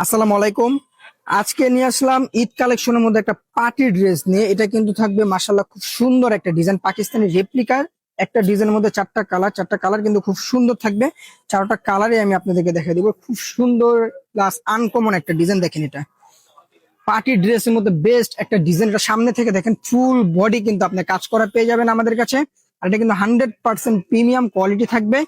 আসসালামু আলাইকুম। আজকে নিয়ে আসলাম ঈদ কালেকশনের মধ্যে একটা পার্টি ড্রেস নিয়ে। এটা কিন্তু থাকবে মাশাআল্লাহ খুব সুন্দর একটা ডিজাইন, পাকিস্তানি রেপ্লিকার একটা ডিজাইনের মধ্যে চারটা কালার কিন্তু খুব সুন্দর থাকবে। চারটা কালারই আমি আপনাদেরকে দেখাই দিব। খুব সুন্দর প্লাস আনকমন একটা ডিজাইন, দেখেন এটা পার্টি ড্রেসের মধ্যে বেস্ট একটা ডিজাইন। এটা সামনে থেকে দেখেন ফুল বডি কিন্তু আপনি কাজ করা পেয়ে যাবেন আমাদের কাছে। আর এটা কিন্তু 100% প্রিমিয়াম কোয়ালিটি থাকবে।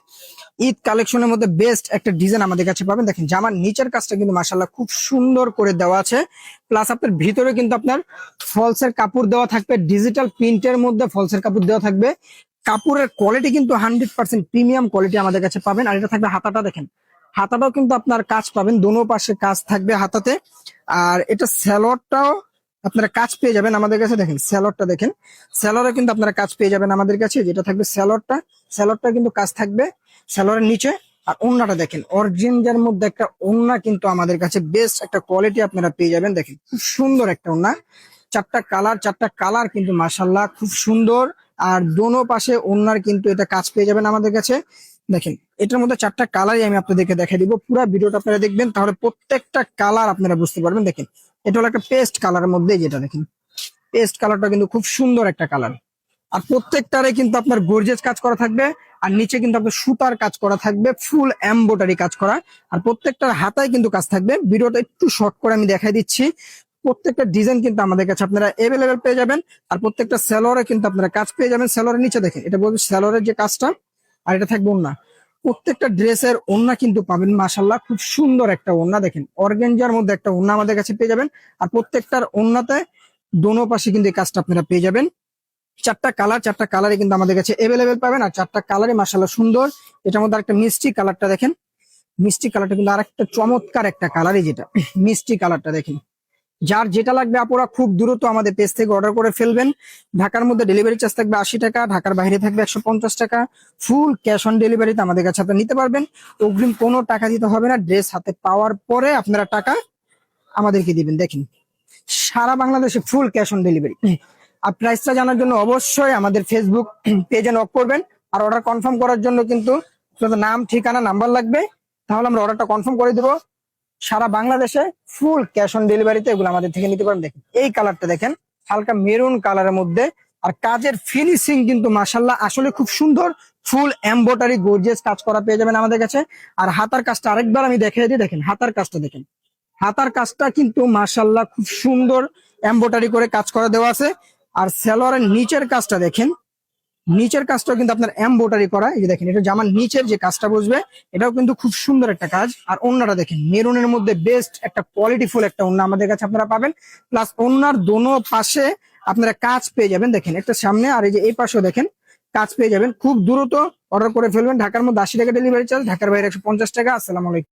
ঈদ কালেকশনের মধ্যে বেস্ট একটা ডিজাইন আমাদের কাছে পাবেন। দেখেন জামার নিচের কাজটা কিন্তু মাশাআল্লাহ খুব সুন্দর করে দেওয়া আছে। প্লাস আপনার ভিতরে কিন্তু আপনার ফলসের কাপড় দেওয়া থাকবে, ডিজিটাল প্রিন্টের মধ্যে ফলসের কাপড় দেওয়া থাকবে। কাপড়ের কোয়ালিটি কিন্তু 100% প্রিমিয়াম কোয়ালিটি আমাদের কাছে পাবেন। আর এটা থাকবে হাতাটা, দেখেন হাতাটাও কিন্তু আপনার কাজ পাবেন, দোনো পাশে কাজ থাকবে হাতাতে। আর এটা স্যালোয়ারটাও আপনারা কাজ পেয়ে যাবেন আমাদের কাছে। দেখেন স্যালোয়ারটা, দেখেন স্যালোয়ারে কিন্তু আপনারা কাজ পেয়ে যাবেন আমাদের কাছে। যেটা থাকবে স্যালোয়ারটা কিন্তু কাজ থাকবে স্যালোয়ারের নিচে। আর ওড়নাটা দেখেন অরিজিনাল মধ্যে একটা ওড়না কিন্তু আমাদের কাছে বেস্ট একটা কোয়ালিটি আপনারা পেয়ে যাবেন। দেখেন খুব সুন্দর একটা ওড়না, চারটা কালার কিন্তু মাশাআল্লাহ খুব সুন্দর। আর দোনো পাশে ওড়নার কিন্তু এটা কাজ পেয়ে যাবেন আমাদের কাছে। দেখেন এটার মধ্যে চারটা কালারই আমি আপনাদেরকে দেখাই দিব। পুরো ভিডিওটা আপনারা দেখবেন, তাহলে প্রত্যেকটা কালার আপনারা বুঝতে পারবেন। দেখেন এটা হলো একটা পেস্ট কালারের মধ্যে, যেটা দেখেন পেস্ট কালারটা কিন্তু খুব সুন্দর একটা কালার। আর প্রত্যেকটারে কিন্তু আপনার গর্জিয়াস কাজ করা থাকবে। আর নিচে কিন্তু আপনার সুতার কাজ করা থাকবে, ফুল এমব্রয়ডারি কাজ করা। আর প্রত্যেকটার হাতায় কিন্তু কাজ থাকবে। ভিডিওটা একটু শর্ট করে আমি দেখাই দিচ্ছি। প্রত্যেকটা ডিজাইন কিন্তু আমাদের কাছে আপনারা এভেলেবেল পেয়ে যাবেন। আর প্রত্যেকটা সেলরে কিন্তু আপনারা কাজ পেয়ে যাবেন। সেলরের নিচে দেখেন এটা বলবে সেলরের যে কাজটা। আর এটা থাকবে ওড়না, প্রত্যেকটা ড্রেসের ওড়না কিন্তু পাবেন মাশাআল্লাহ খুব সুন্দর একটা ওড়না। দেখেন অর্গানজার মধ্যে একটা ওড়না আমাদের কাছে পেয়ে যাবেন। আর প্রত্যেকটার ওড়নাতে দোনো পাশে কিন্তু এই কাজটা আপনারা পেয়ে যাবেন। চারটা কালারই কিন্তু আমাদের কাছে এভেলেবেল পাবেন। আর চারটা কালারই মাশাআল্লাহ সুন্দর। এটার মধ্যে একটা মিষ্টি কালারটা দেখেন, মিষ্টি কালারটা কিন্তু আরেকটা চমৎকার একটা কালারই, যেটা মিষ্টি কালারটা দেখেন। যার যেটা লাগবে আপনারা খুব দ্রুত আমাদের পেজ থেকে অর্ডার করে ফেলবেন। ঢাকার মধ্যে ডেলিভারি চার্জ থাকবে 80 টাকা, ঢাকার বাইরে থাকবে 150 টাকা। ফুল ক্যাশ অন ডেলিভারিতে আমাদের কাছে আপনারা নিতে পারবেন। অগ্রিম কোনো টাকা দিতে হবে না। ড্রেস হাতে পাওয়ার পরে আপনারা টাকা আমাদেরকে দিবেন। দেখেন সারা বাংলাদেশে ফুল ক্যাশ অন ডেলিভারি। আর প্রাইসটা জানার জন্য অবশ্যই আমাদের ফেসবুক পেজে নক করবেন। আর অর্ডার কনফার্ম করার জন্য কিন্তু শুধু নাম, ঠিকানা, নাম্বার লাগবে, তাহলে আমরা অর্ডারটা কনফার্ম করে দেবো। সারা বাংলাদেশে ফুল ক্যাশ অন ডেলিভারিতে এগুলো আমাদের থেকে নিতে পারেন। দেখেন এই কালারটা দেখেন, হালকা মেরুন কালারের মধ্যে। আর কাজের ফিনিশিং কিন্তু মাশাআল্লাহ আসলে খুব সুন্দর। ফুল এমব্রয়ডারি গর্জিয়াস কাজ করা পেয়ে যাবেন আমাদের কাছে। আর হাতার কাজটা আরেকবার আমি দেখিয়ে দিই। দেখেন হাতার কাজটা দেখেন, হাতার কাজটা কিন্তু মাশাআল্লাহ খুব সুন্দর এমব্রয়ডারি করে কাজ করা দেওয়া আছে। আর সালোয়ারের নিচের কাজটা দেখেন, নিচের কাজটাও কিন্তু আপনার এমব্রয়ডারি করা। এই যে দেখেন এটা জামার নিচের যে কাজটা বসবে, এটাও কিন্তু খুব সুন্দর একটা কাজ। আর ওড়নাটা দেখেন মেরুনের মধ্যে বেস্ট একটা কোয়ালিটিফুল একটা ওড়না আমাদের কাছে আপনারা পাবেন। প্লাস ওড়নার দোনো পাশে আপনারা কাজ পেয়ে যাবেন। দেখেন একটা সামনে, আর এই যে এই পাশেও দেখেন কাজ পেয়ে যাবেন। খুব দ্রুত অর্ডার করে ফেলবেন। ঢাকার মধ্যে 80 টাকা ডেলিভারি চার্জ, ঢাকার বাইরে 150 টাকা। আসসালামু আলাইকুম।